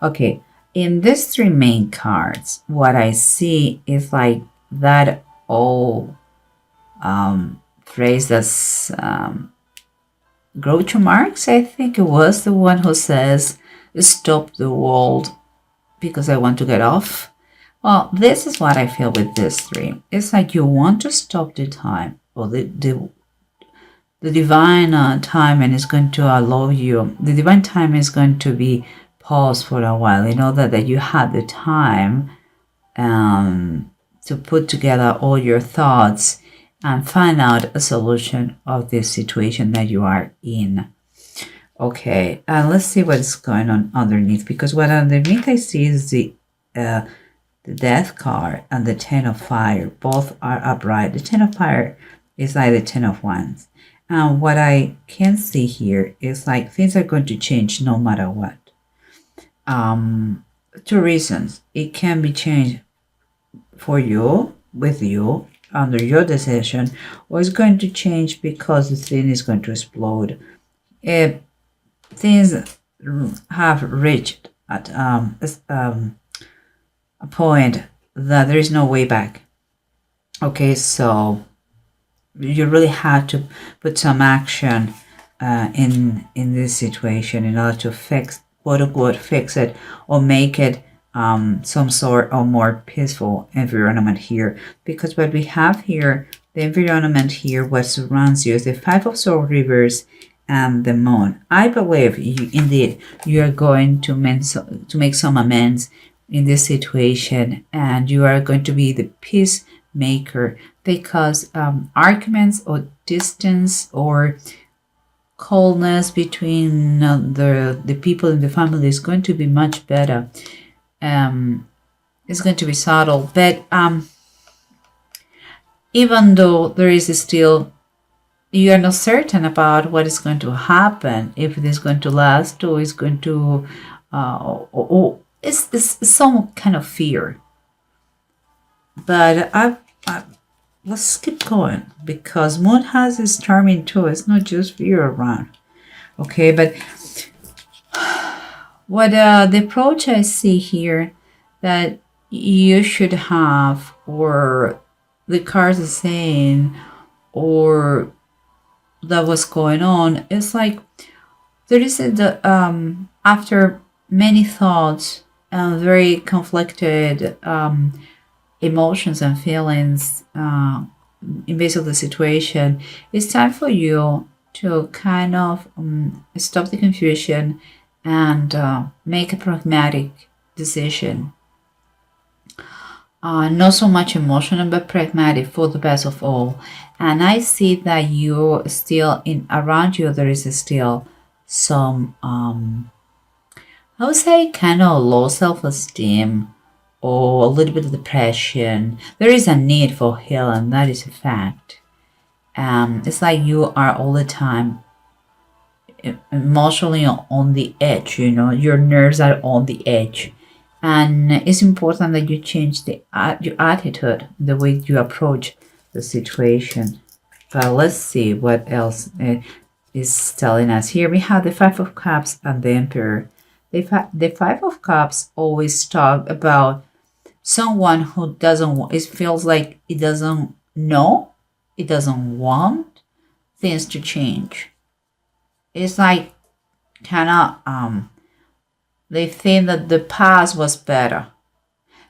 Okay, in these three main cards, what I see is like that old phrase that's Groucho Marx, I think it was the one who says, "Stop the world because I want to get off." Well, this is what I feel with these three. It's like you want to stop the time, or the divine time, and is going to allow you. The divine time is going to be paused for a while in order that you had the time to put together all your thoughts and find out a solution of this situation that you are in. Okay, let's see what's going on underneath, because what underneath I see is the Death card and the Ten of Fire. Both are upright. The Ten of Fire is like the Ten of Wands. And what I can see here is like things are going to change no matter what. Two reasons. It can be changed for you, with you, under your decision, or it's going to change because the thing is going to explode. If things have reached at a point that there is no way back. Okay, so you really have to put some action in this situation in order to fix, quote unquote, fix it or make it some sort of more peaceful environment here. Because what we have here, the environment here, what surrounds you is the Five of Swords reverse and the Moon. I believe indeed you are going to make some amends in this situation, and you are going to be the peacemaker, because arguments or distance or coldness between the people in the family is going to be much better. It's going to be subtle, but even though there is still, you are not certain about what is going to happen, if it is going to last or is going to it's some kind of fear. But let's keep going, because Moon has this charming too. It's not just fear around. Okay, but what the approach I see here that you should have, or the cards are saying, or that was going on, is like there is after many thoughts and very conflicted emotions and feelings in base of the situation, it's time for you to kind of stop the confusion and make a pragmatic decision. Not so much emotional, but pragmatic for the best of all. And I see that you still, around you, there is still some I would say kind of low self-esteem or a little bit of depression. There is a need for healing, that is a fact. It's like you are all the time emotionally on the edge, your nerves are on the edge. And it's important that you change your attitude, the way you approach the situation. But let's see what else is telling us. Here we have the Five of Cups and the Emperor. The Five of Cups always talk about someone who it feels like it doesn't know, it doesn't want things to change. It's like kind of they think that the past was better.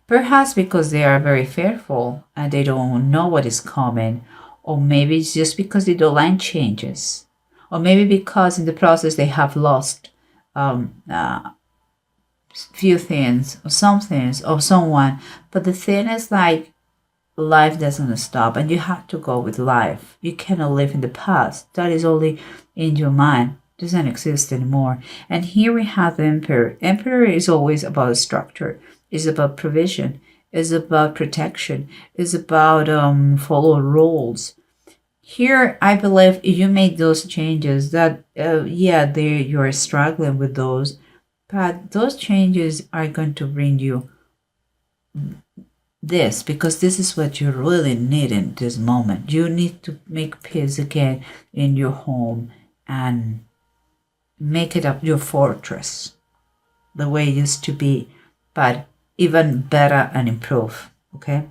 Perhaps because they are very fearful and they don't know what is coming, or maybe it's just because the line changes, or maybe because in the process they have lost few things or some things or someone. But the thing is, like, life doesn't stop and you have to go with life. You cannot live in the past. That is only in your mind. It doesn't exist anymore. And here we have the Emperor. Emperor is always about structure. It's about provision. It's about protection. It's about follow rules. Here, I believe if you make those changes, that you are struggling with those, but those changes are going to bring you this, because this is what you really need in this moment. You need to make peace again in your home and make it up your fortress. the way it used to be, but even better and improve. Okay,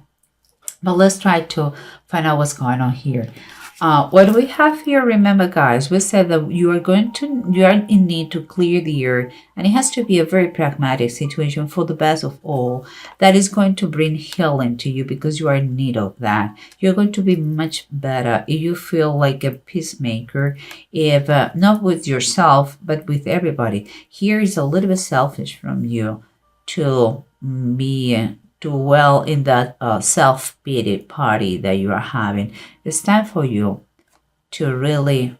but let's try to find out what's going on here. What we have here, remember guys, we said that you are in need to clear the air, and it has to be a very pragmatic situation for the best of all that is going to bring healing to you, because you are in need of that. You're going to be much better if you feel like a peacemaker, if not with yourself but with everybody. Here is a little bit selfish from you to be to well in that self-pity party that you are having. It's time for you to really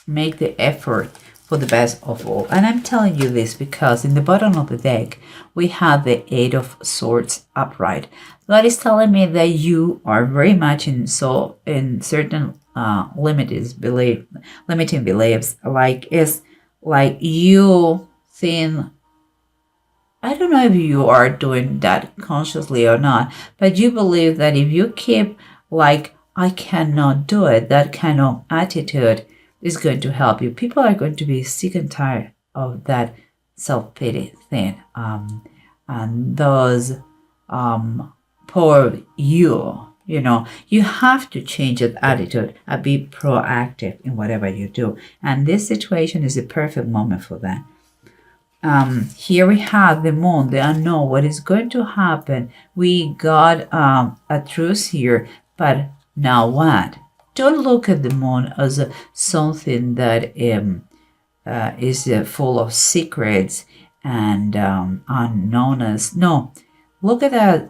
make the effort for the best of all. And I'm telling you this because in the bottom of the deck, we have the Eight of Swords upright. That is telling me that you are very much in certain limiting beliefs. Like you think, I don't know if you are doing that consciously or not, but you believe that if you keep like, I cannot do it, that kind of attitude is going to help you. People are going to be sick and tired of that self-pity thing. And those poor you know, you have to change that attitude and be proactive in whatever you do. And this situation is the perfect moment for that. Here we have the moon, the unknown, what is going to happen. We got a truce here, but now what? Don't look at the moon as something that is full of secrets and unknownness. No, look at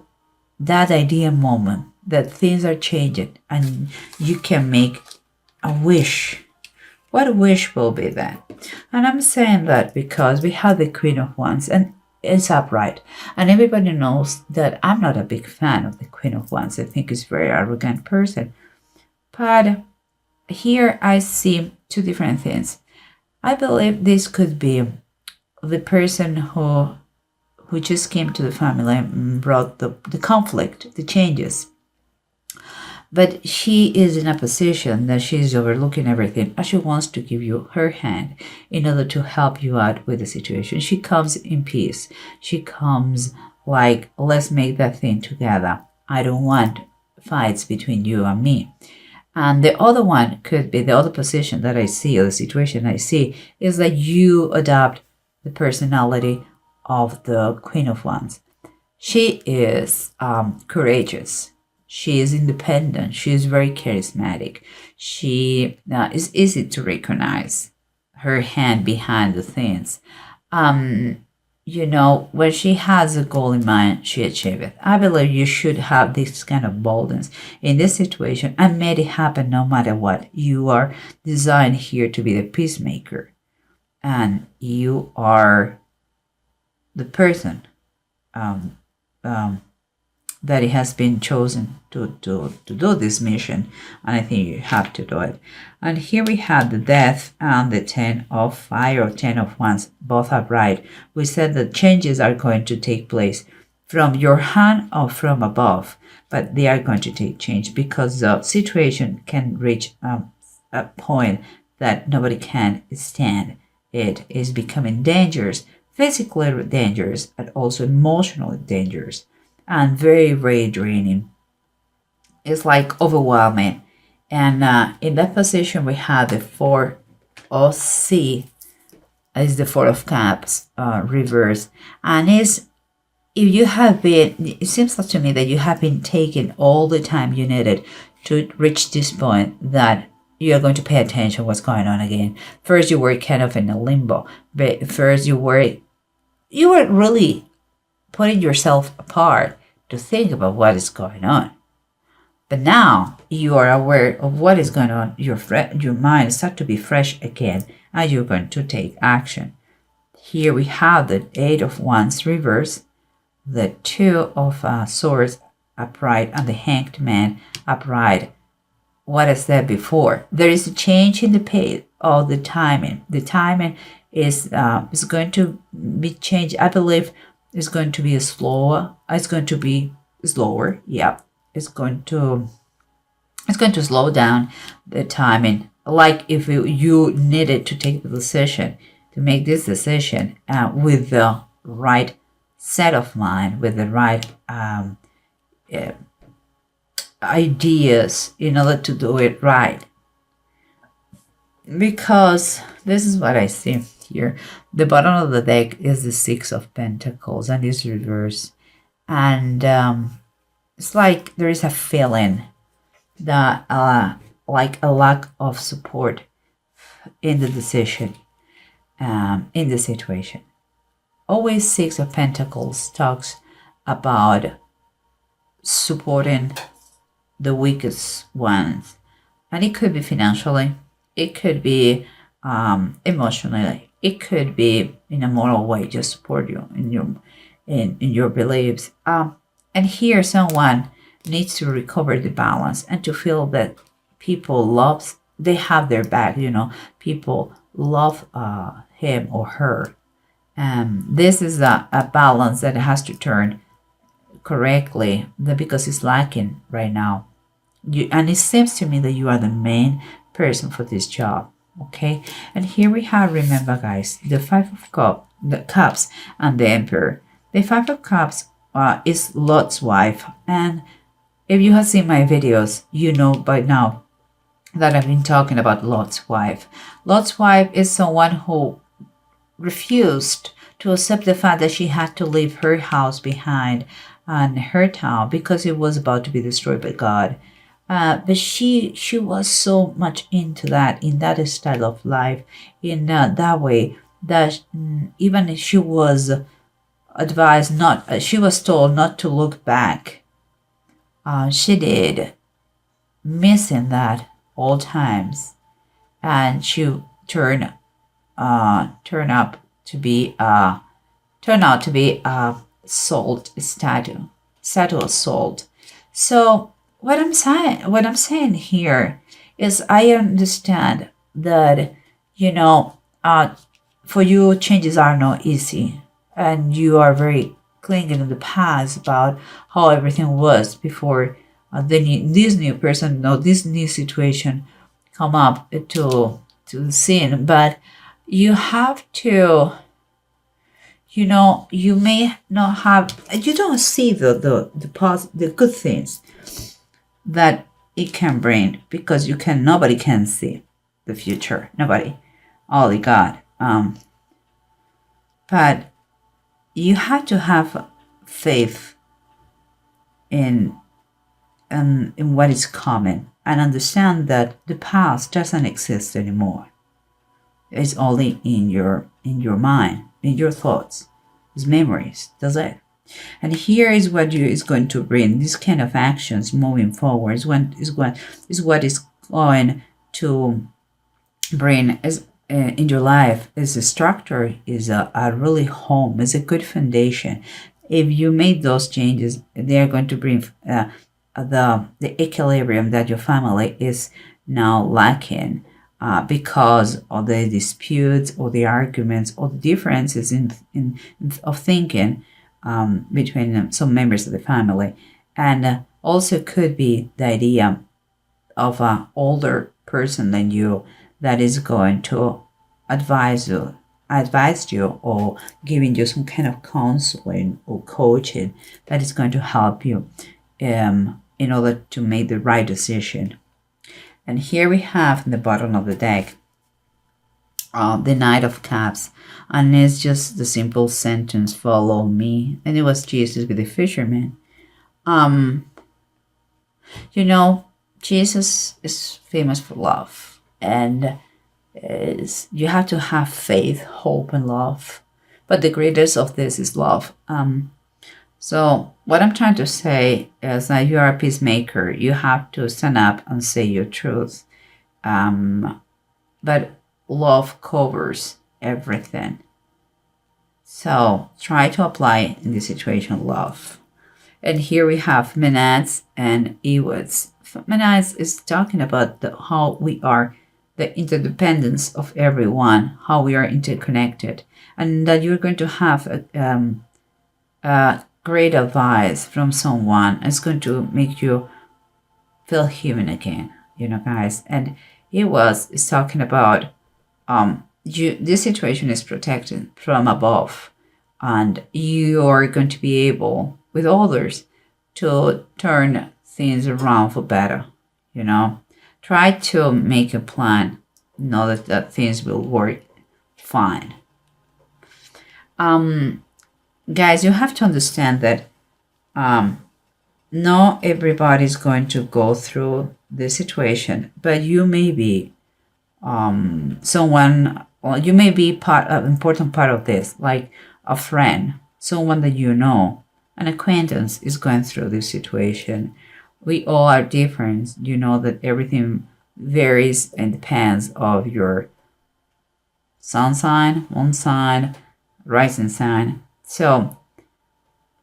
that idea moment that things are changing and you can make a wish. What wish will be that? And I'm saying that because we have the Queen of Wands and it's upright. And everybody knows that I'm not a big fan of the Queen of Wands. I think it's a very arrogant person. But here I see two different things. I believe this could be the person who just came to the family and brought the conflict, the changes. But she is in a position that she's overlooking everything and she wants to give you her hand in order to help you out with the situation. She comes in peace. She comes like, let's make that thing together. I don't want fights between you and me. And the other one could be the other position that I see, or the situation I see, is that you adopt the personality of the Queen of Wands. She is courageous. She is independent. She is very charismatic. She is easy to recognize her hand behind the things. You know, when she has a goal in mind, she achieves it. I believe you should have this kind of boldness in this situation and make it happen no matter what. You are designed here to be the peacemaker. And you are the person that it has been chosen to do this mission, and I think you have to do it. And here we have the Death and the 10 of Fire or 10 of Wands, both upright. We said that changes are going to take place from your hand or from above, but they are going to take change because the situation can reach a point that nobody can stand. It is becoming dangerous, physically dangerous, and also emotionally dangerous. And very, very draining. It's like overwhelming. And in that position, we have the 4 of C, is the 4 of Cups reverse. And if you have been, it seems like to me that you have been taking all the time you needed to reach this point that you are going to pay attention what's going on again. First, you were kind of in a limbo. But first, you were really putting yourself apart to think about what is going on. But now you are aware of what is going on. Your mind starts to be fresh again, and you're going to take action. Here we have the 8 of Wands reverse, the 2 of Swords upright, and the Hanged Man upright. What I said before, there is a change in the pace of the timing. The timing is going to be changed. I believe it's going to be slower. It's going to be slower. Yeah, it's going to slow down the timing. Like if you needed to take the decision, to make this decision with the right set of mind, with the right ideas in order to do it right. Because this is what I see here. The bottom of the deck is the Six of Pentacles and it's reversed. And it's like there is a feeling that like a lack of support in the decision, in the situation. Always Six of Pentacles talks about supporting the weakest ones. And it could be financially, it could be emotionally, it could be in a moral way, just support you in your beliefs. And here someone needs to recover the balance and to feel that people love, they have their back, people love him or her. This is a balance that has to turn correctly because it's lacking right now. And it seems to me that you are the main person for this job. Okay, and here we have, remember guys, the Five of Cups and the Emperor. The Five of Cups is Lot's wife, and if you have seen my videos, you know by now that I've been talking about Lot's wife. Lot's wife is someone who refused to accept the fact that she had to leave her house behind and her town because it was about to be destroyed by God. But she was so much into that, in that style of life, in that way, that even if she was advised not, she was told not to look back. She did, missing that all times, and she turned out to be a salt statue of salt. So what I'm saying here is I understand that, for you changes are not easy, and you are very clinging to the past about how everything was before this new person, this new situation come up to the scene. But you have to, you may not have, you don't see the good things that it can bring, because nobody can see the future, nobody, only God. But you have to have faith in what is coming, and understand that the past doesn't exist anymore. It's only in your mind, in your thoughts, it's memories, that's it. And here is what is going to bring this kind of actions moving forward. Is what is going to bring in your life is a structure, is a really home, is a good foundation. If you made those changes, they are going to bring the equilibrium that your family is now lacking. Because of the disputes or the arguments or the differences of thinking between some members of the family. And also could be the idea of an older person than you that is going to advise you or giving you some kind of counseling or coaching that is going to help you in order to make the right decision. And here we have in the bottom of the deck the Knight of Cups, and it's just the simple sentence, follow me. And it was Jesus with the fisherman. Jesus is famous for love, and you have to have faith, hope, and love. But the greatest of this is love. So what I'm trying to say is that you are a peacemaker. You have to stand up and say your truth. But love covers everything. So try to apply in this situation love. And here we have Menads and Ewods. Menads is talking about how we are, the interdependence of everyone, how we are interconnected, and that you're going to have a great advice from someone. It's going to make you feel human again, guys. And it's talking about this situation is protected from above, and you are going to be able with others to turn things around for better. Try to make a plan, know that things will work fine. Guys, you have to understand that not everybody's going to go through this situation, but you may be someone, or you may be important part of this, like a friend, someone that an acquaintance is going through this situation. We all are different. You know that everything varies and depends of your sun sign, moon sign, rising sign. So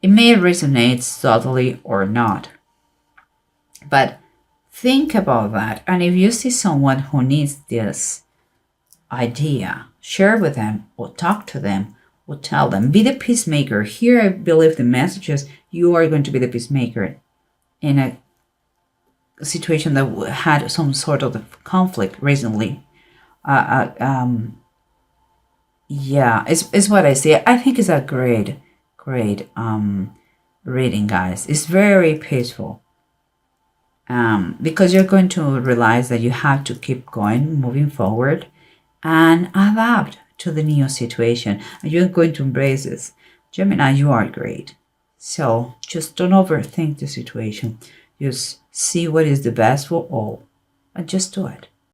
it may resonate subtly or not. But think about that. And if you see someone who needs this idea, share with them or talk to them or tell them. Be the peacemaker. Here I believe the messages, you are going to be the peacemaker in a situation that had some sort of conflict recently. Yeah, it's what I see. I think it's a great reading, guys. It's very peaceful. Because you're going to realize that you have to keep going, moving forward, and adapt to the new situation. And you're going to embrace this. Gemini, you are great. So just don't overthink the situation. Just see what is the best for all and just do it.